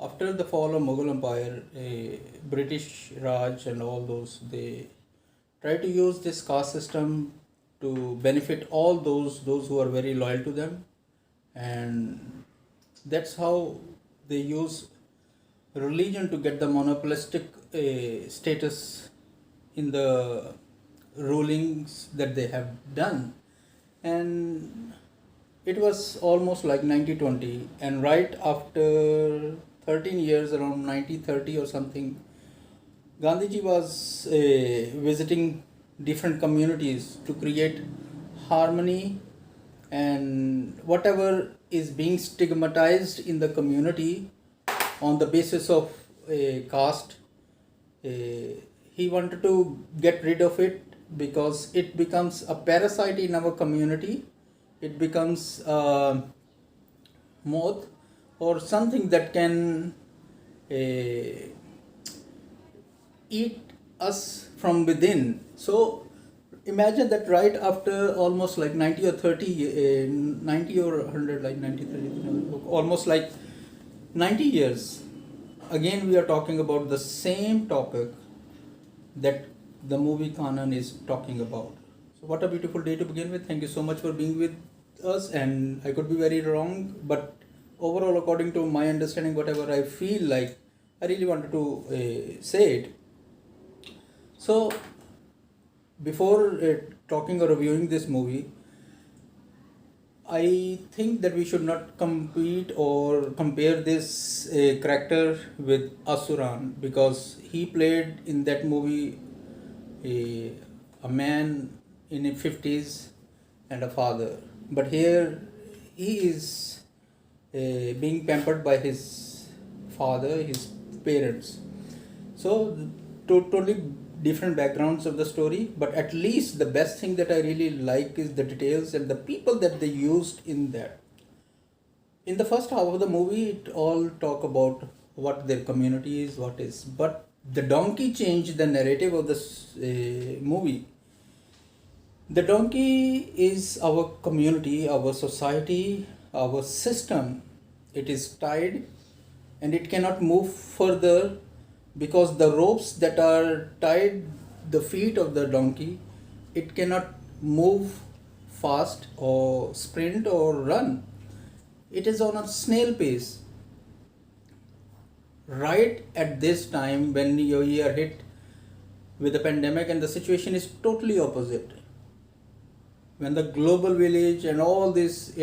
After the fall of Mughal Empire, British Raj and all those, they try to use this caste system to benefit all those who are very loyal to them, and that's how they use religion to get the monopolistic status in the rulings that they have done. And it was almost like 1920, and right after 13 years, around 1930 or something, Gandhiji was visiting different communities to create harmony, and whatever is being stigmatized in the community on the basis of caste, he wanted to get rid of it because it becomes a parasite in our community. It becomes a moth or something that can eat us from within. So imagine that right after almost like 90 or 30, 90 or 100, like 90, 30, almost like 90 years, again we are talking about the same topic that the movie Kanan is talking about. So what a beautiful day to begin with. Thank you so much for being with us, and I could be very wrong, but overall, according to my understanding, whatever I feel like, I really wanted to say it. So before talking or reviewing this movie, I think that we should not compete or compare this character with Asuran, because he played in that movie a man in his 50s and a father. But here he is being pampered by his father, his parents. So totally different backgrounds of the story, but at least the best thing that I really like is the details and the people that they used in that. In the first half of the movie, it all talk about what their community is, what is, but the donkey changed the narrative of this movie. The donkey is our community, our society, our system. It is tied and it cannot move further because the ropes that are tied the feet of the donkey, it cannot move fast or sprint or run. It is on a snail pace. Right at this time when we are hit with the pandemic, and the situation is totally opposite. When the global village and all this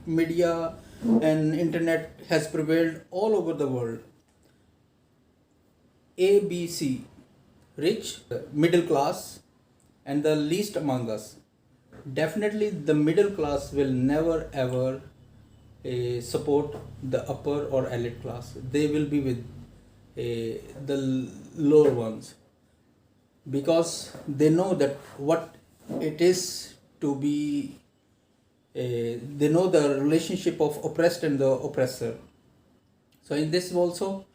media and internet has prevailed all over the world, A, B, C, rich, middle class, and the least among us. Definitely the middle class will never ever support the upper or elite class. They will be with the lower ones, because they know that what it is to be, they know the relationship of oppressed and the oppressor. So in this also,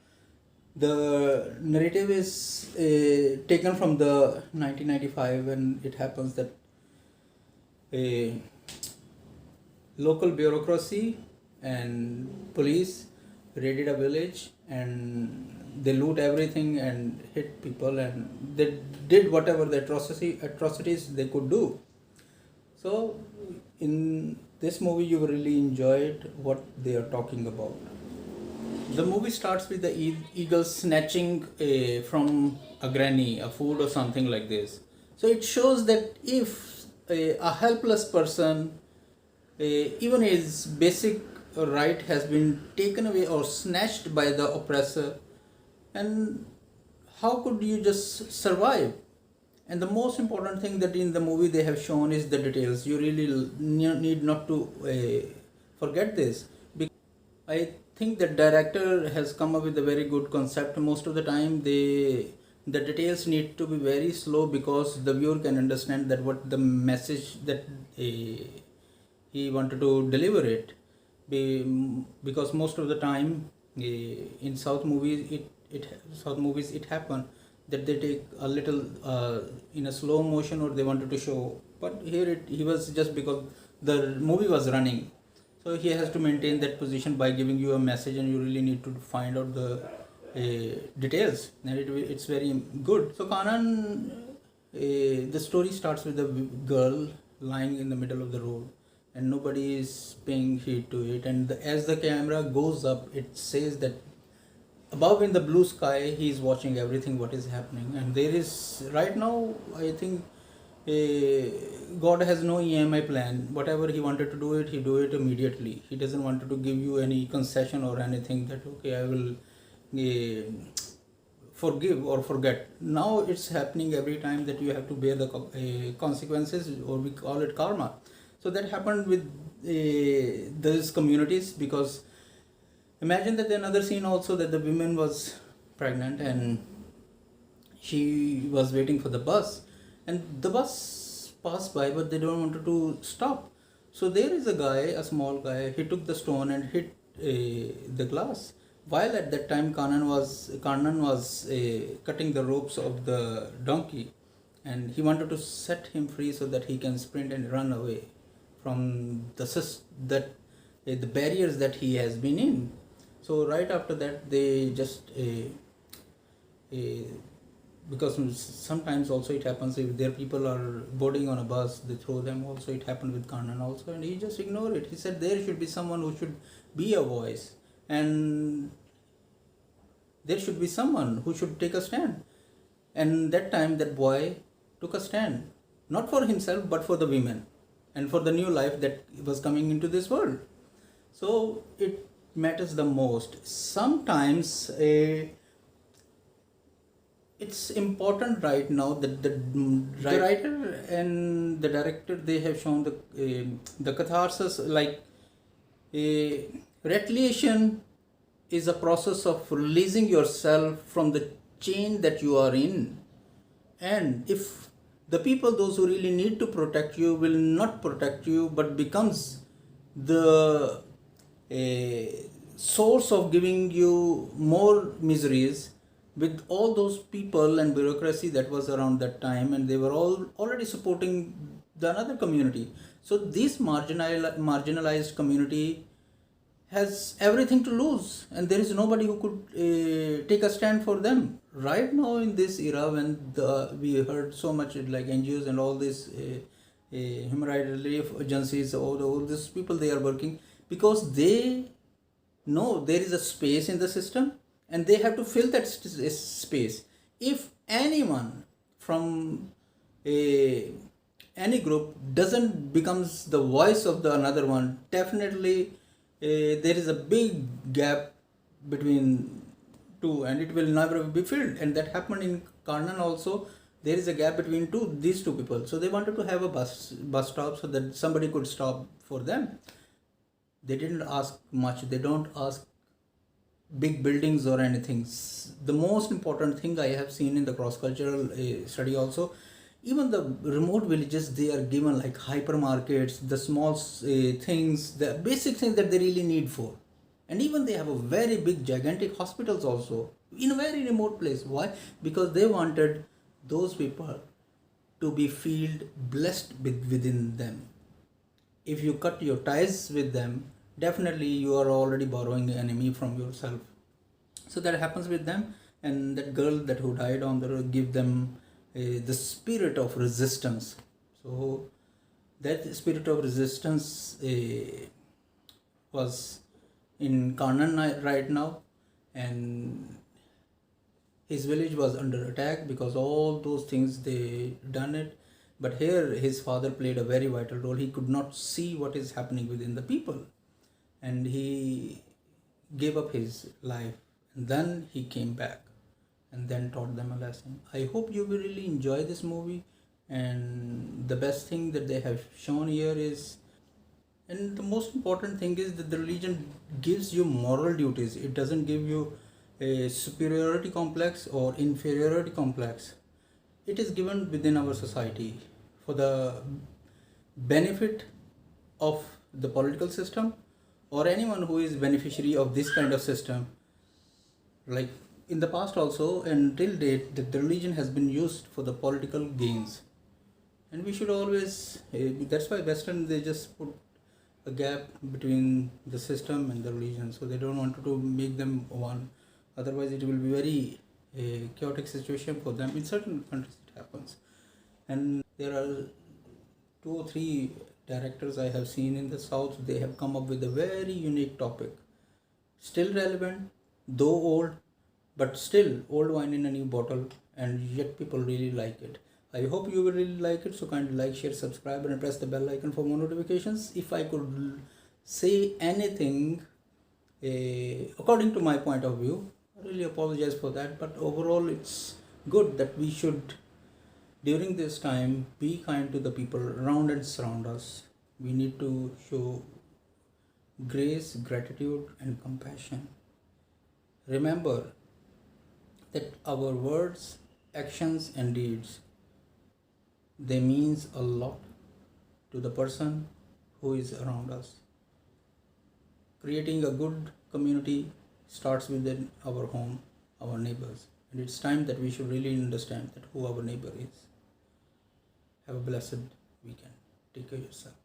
the narrative is taken from the 1995, when it happens that a local bureaucracy and police raided a village and they loot everything and hit people, and they did whatever the atrocities they could do. So in this movie you really enjoyed what they are talking about. The movie starts with the eagle snatching from a granny a food or something like this. So it shows that if a helpless person, even his basic right has been taken away or snatched by the oppressor, and how could you just survive? And the most important thing that in the movie they have shown is the details. You really need not to forget this. I think the director has come up with a very good concept. Most of the time the details need to be very slow, because the viewer can understand that what the message that he wanted to deliver it. Because most of the time in South movies it happen that they take a little in a slow motion, or they wanted to show, but here he was just because the movie was running. So he has to maintain that position by giving you a message, and you really need to find out the details, and it's very good. So Kanan, the story starts with a girl lying in the middle of the road, and nobody is paying heed to it. And as the camera goes up, it says that above in the blue sky, he is watching everything what is happening. And there is right now, I think, God has no EMI plan. Whatever he wanted to do it, he do it immediately. He doesn't want to give you any concession or anything that okay, I will forgive or forget. Now it's happening every time that you have to bear the consequences, or we call it karma. So that happened with those communities, because imagine that another scene also, that the woman was pregnant and she was waiting for the bus, and the bus passed by, but they don't want to stop. So there is a guy, a small guy, he took the stone and hit the glass. While at that time Karnan was cutting the ropes of the donkey, and he wanted to set him free so that he can sprint and run away from the barriers that he has been in. So right after that, they just because sometimes also it happens, if their people are boarding on a bus, they throw them also. It happened with Karnan also, and he just ignored it. He said there should be someone who should be a voice, and there should be someone who should take a stand. And that time that boy took a stand, not for himself but for the women and for the new life that was coming into this world. So it matters the most. Sometimes it's important right now that the writer and the director, they have shown the catharsis, like retaliation is a process of releasing yourself from the chain that you are in. And if the people, those who really need to protect you, will not protect you, but becomes the source of giving you more miseries, with all those people and bureaucracy that was around that time, and they were all already supporting the another community. So this marginalized community has everything to lose, and there is nobody who could take a stand for them. Right now in this era, when we heard so much like NGOs and all these human rights relief agencies, all these people, they are working because they know there is a space in the system, and they have to fill that space. If anyone from any group doesn't becomes the voice of the another one, definitely there is a big gap between two, and it will never be filled. And that happened in Karnan also. There is a gap between these two people. So they wanted to have a bus stop so that somebody could stop for them. They didn't ask much. They don't ask big buildings or anything. The most important thing I have seen in the cross-cultural study also, even the remote villages, they are given like hypermarkets, the small things, the basic things that they really need for. And even they have a very big gigantic hospitals also in a very remote place. Why? Because they wanted those people to be feel blessed within them. If you cut your ties with them, definitely you are already borrowing an enemy from yourself. So that happens with them. And that girl that who died on the road give them the spirit of resistance. So that spirit of resistance was in Karnan right now, and his village was under attack because all those things they done it. But here his father played a very vital role. He could not see what is happening within the people, and he gave up his life, and then he came back and then taught them a lesson. I hope you will really enjoy this movie, and the best thing that they have shown here is, and the most important thing is that the religion gives you moral duties. It doesn't give you a superiority complex or inferiority complex. It is given within our society for the benefit of the political system or anyone who is beneficiary of this kind of system. Like in the past also, until date, the religion has been used for the political gains, and we should always that's why Western, they just put a gap between the system and the religion, so they don't want to make them one. Otherwise, it will be very chaotic situation for them. In certain countries, it happens, and there are 2 or 3 directors I have seen in the south. They have come up with a very unique topic, still relevant, though old, but still old wine in a new bottle, and yet people really like it. I hope you will really like it. So kindly like, share, subscribe, and press the bell icon for more notifications. If I could say anything according to my point of view, I really apologize for that. But overall, it's good that we should, during this time, be kind to the people around and surround us. We need to show grace, gratitude, and compassion. Remember that our words, actions, and deeds, they means a lot to the person who is around us. Creating a good community starts within our home, our neighbors, and it's time that we should really understand that who our neighbor is. Have a blessed weekend. Take care of yourself.